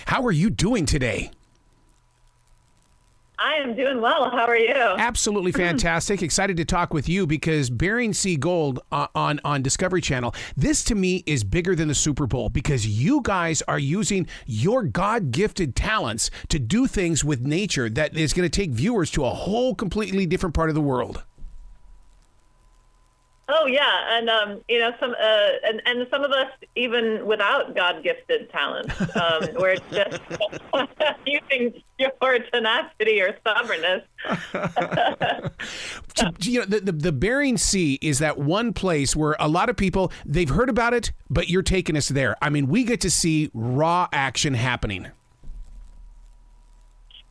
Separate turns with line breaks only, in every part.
How are you doing today?
I am doing well. How are you?
Absolutely fantastic. Excited to talk with you because Bering Sea Gold on Discovery Channel, this to me is bigger than the Super Bowl because you guys are using your God-gifted talents to do things with nature that is going to take viewers to a whole completely different part of the world.
Oh yeah, and and some of us even without God-gifted talents, where it's just using your tenacity or stubbornness.
The Bering Sea is that one place where a lot of people, they've heard about it, but you're taking us there. I mean, we get to see raw action happening.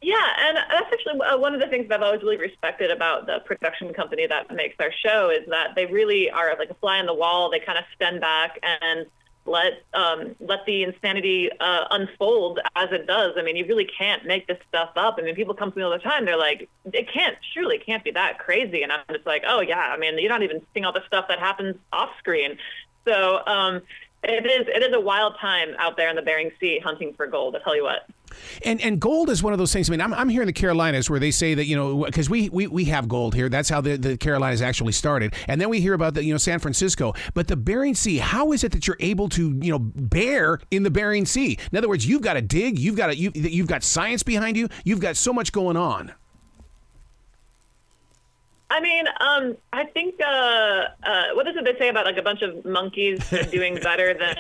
Yeah, and that's actually one of the things that I've always really respected about the production company that makes our show is that they really are like a fly on the wall. They kind of stand back and let the insanity unfold as it does. I mean, you really can't make this stuff up. I mean, people come to me all the time. They're like, it surely can't be that crazy. And I'm just like, oh, yeah. I mean, you're not even seeing all the stuff that happens off screen. So it is a wild time out there in the Bering Sea hunting for gold, I'll tell you what.
And gold is one of those things. I mean, I'm here in the Carolinas where they say that, because we have gold here. That's how the Carolinas actually started. And then we hear about San Francisco. But the Bering Sea, how is it that you're able to, bear in the Bering Sea? In other words, you've got to dig. You've got science behind you. You've got so much going on.
I mean, I think, what is it they say about like a bunch of monkeys doing better than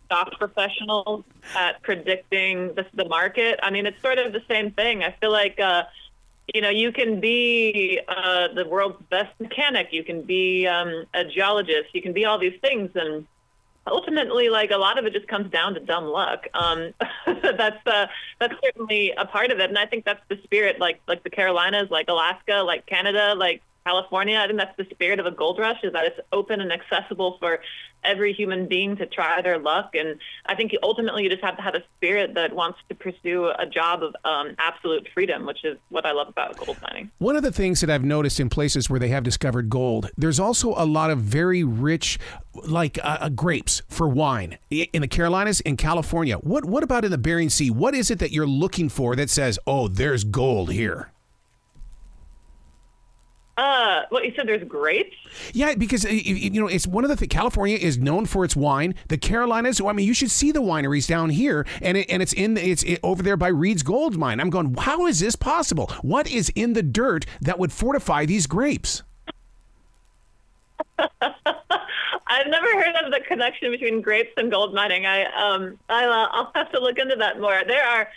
stock professionals at predicting the market? I mean, it's sort of the same thing. I feel like, you can be the world's best mechanic. You can be a geologist. You can be all these things. And ultimately, like a lot of it just comes down to dumb luck. That's certainly a part of it, and I think that's the spirit. Like the Carolinas, like Alaska, like Canada, like California. I think that's the spirit of a gold rush, is that it's open and accessible for every human being to try their luck. And I think ultimately you just have to have a spirit that wants to pursue a job of absolute freedom, which is what I love about gold mining. One
of the things that I've noticed in places where they have discovered gold, there's also a lot of very rich, like grapes for wine. In the Carolinas, in California. What about in the Bering Sea? What is it that you're looking for that says, oh, there's gold here?
What you said, there's grapes?
Yeah, because it's one of the things. California is known for its wine. The Carolinas, I mean, you should see the wineries down here, and it's over there by Reed's Gold Mine. I'm going, how is this possible? What is in the dirt that would fortify these grapes?
I've never heard of the connection between grapes and gold mining. I'll have to look into that more. There are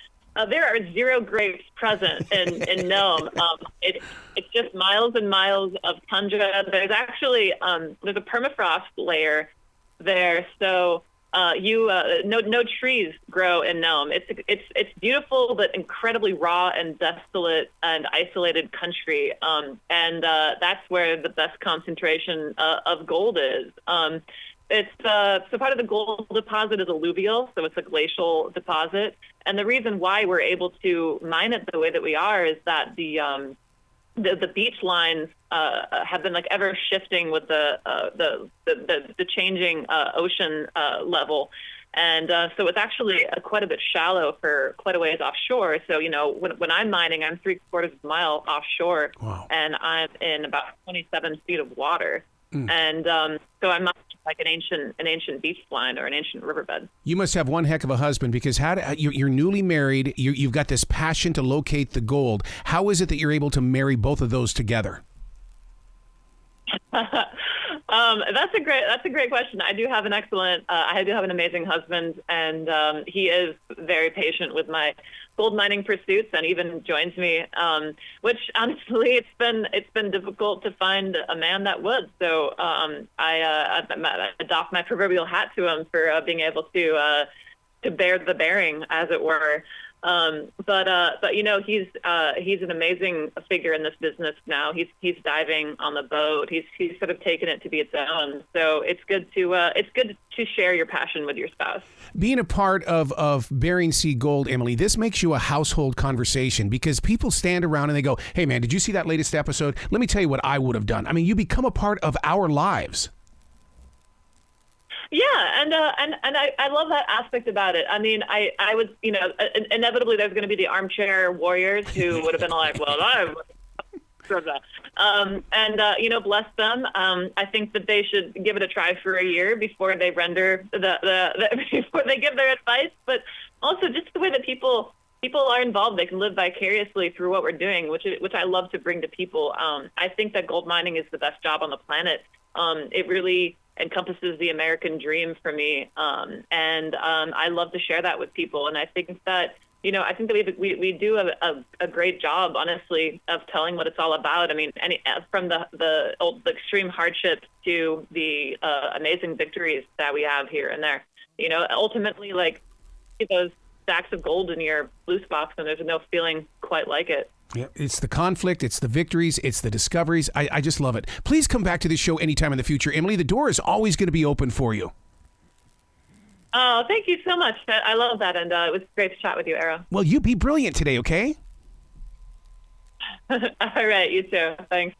0 grapes present in Nome. It's just miles and miles of tundra. There's actually there's a permafrost layer there, so no trees grow in Nome. It's beautiful but incredibly raw and desolate and isolated country, and that's where the best concentration of gold is. So part of the gold deposit is alluvial, so it's a glacial deposit. And the reason why we're able to mine it the way that we are is that the beach lines have been like ever shifting with the changing ocean level. And so it's actually quite a bit shallow for quite a ways offshore. So, when I'm mining, I'm 3/4 mile offshore. Wow. And I'm in about 27 feet of water. And so I'm not like an ancient beach line or an ancient riverbed.
You must have one heck of a husband, because you're newly married. You've got this passion to locate the gold. How is it that you're able to marry both of those together?
That's a great question. I do have an amazing husband, and he is very patient with my gold mining pursuits and even joins me, which honestly it's been difficult to find a man that would. So I adopt my proverbial hat to him for being able to bear the bearing, as it were. But he's an amazing figure in this business now. He's diving on the boat. He's sort of taken it to be its own. So it's good to share your passion with your spouse.
Being a part of Bering Sea Gold, Emily, this makes you a household conversation, because people stand around and they go, "Hey man, did you see that latest episode? Let me tell you what I would have done." I mean, you become a part of our lives.
Yeah, and I love that aspect about it. I mean, I would, inevitably there's going to be the armchair warriors who would have been like, well, bless them. I think that they should give it a try for a year before they render before they give their advice. But also just the way that people are involved, they can live vicariously through what we're doing, which I love to bring to people. I think that gold mining is the best job on the planet. It really encompasses the American dream for me, and I love to share that with people. And I think that we do a great job, honestly, of telling what it's all about. I mean, from the extreme hardships to the amazing victories that we have here and there. Ultimately, like those stacks of gold in your loose box, and there's no feeling quite like it.
Yeah, it's the conflict, it's the victories, it's the discoveries. I just love it. Please come back to this show anytime in the future, Emily. The door is always going to be open for you.
Oh, thank you so much. I love that, and it was great to chat with you, Arrow.
Well, you be brilliant today, okay?
All right, you too. Thanks.